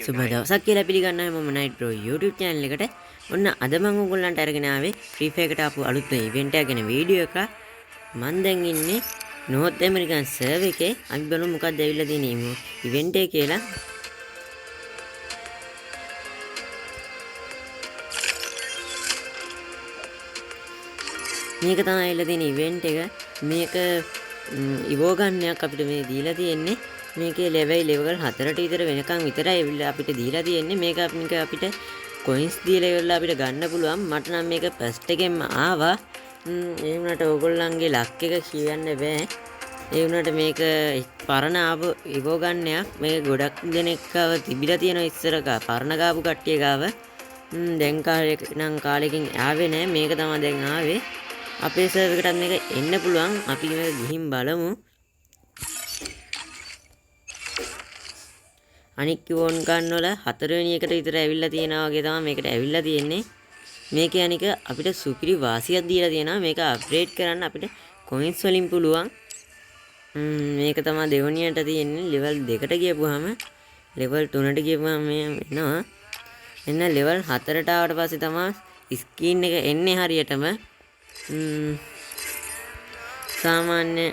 සුබ දවසක් කියලා පිළිගන්නවා මම නයිට් ප්‍රෝ YouTube channel එකට. ඔන්න අද මම ඔයගොල්ලන්ට අරගෙන ආවේ Free Fire එකට ආපු අලුත් ඉවෙන්ට් එකක් ගැන වීඩියෝ එකක්. මම දැන් ඉන්නේ North American server එකේ. අපි බලමු මොකක්ද ඇවිල්ලා තියෙන්නේ ඉවෙන්ට් එක කියලා. මේක තමයි ඇවිල්ලා තියෙන ඉවෙන්ට් එක. මේක ඉවෝ ගන්නයක් අපිට මේ දීලා තියෙන්නේ. මේකේ level 4ට විතර වෙනකන් විතරයි අපිට දීලා තියෙන්නේ. මේක අපිට coins දීලා ඉවරලා අපිට ගන්න පුළුවන්. මට නම් මේක first එකෙන්ම ආවා. ඒ වුණාට ඕගොල්ලන්ගේ ලක් එක කියන්න බෑ. ඒ වුණාට මේක පරණ ආපු ඉවෝ ගන්නයක්. මේක ගොඩක් දෙනෙක් ගාව තිබිලා තියෙනවා ඉස්සර පරණ ගාපු කට්ටිය ගාව. දැන් කාලෙකින් ආවේ නෑ. මේක තමයි දැන් ආවේ. අපේ සර්වර් එකටත් මේක එන්න පුළුවන්. අපි මේක ගිහින් බලමු. අනික් කිවෝන් ගන්න වල 4 වෙනි එකට විතර ඇවිල්ලා තියෙනවා වගේ තමයි මේකට ඇවිල්ලා තියෙන්නේ. මේකේ අනික අපිට සුපිරි වාසියක් දීලා තියෙනවා. මේක අප්ග්‍රේඩ් කරන්න අපිට කොයින්ස් වලින් පුළුවන්. මේක තමයි දෙවණියට තියෙන්නේ. ලෙවල් 2ට ගියපුවාම ලෙවල් 3ට ගියපුවාම මේ එනවා. එන්න ලෙවල් 4ට ආවට පස්සේ තමයි ස්ක්‍රීන් එක එන්නේ හරියටම. සාමාන්‍ය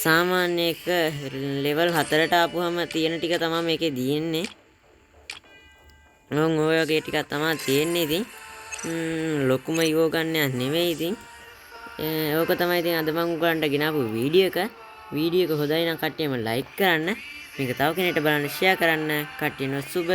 සාමාන්‍ය එක ලෙවල් 4ට ආපුවම තියෙන ටික තමයි මේකේ තියෙන්නේ. ඔය වගේ ටිකක් තමයි තියෙන්නේ. ඉතින් ලොකුම ඉවෝ ගන්නයක් නෙවෙයි. ඉතින් ඕක තමයි ඉතින් අද මම උගලන්ට ගෙනාපු වීඩියෝ එක. වීඩියෝ එක හොඳයි නම් කට්ටියම ලයික් කරන්න. මේක තව කෙනෙක්ට බලන්න ෂෙයා කරන්න. කට්ටියන සුබ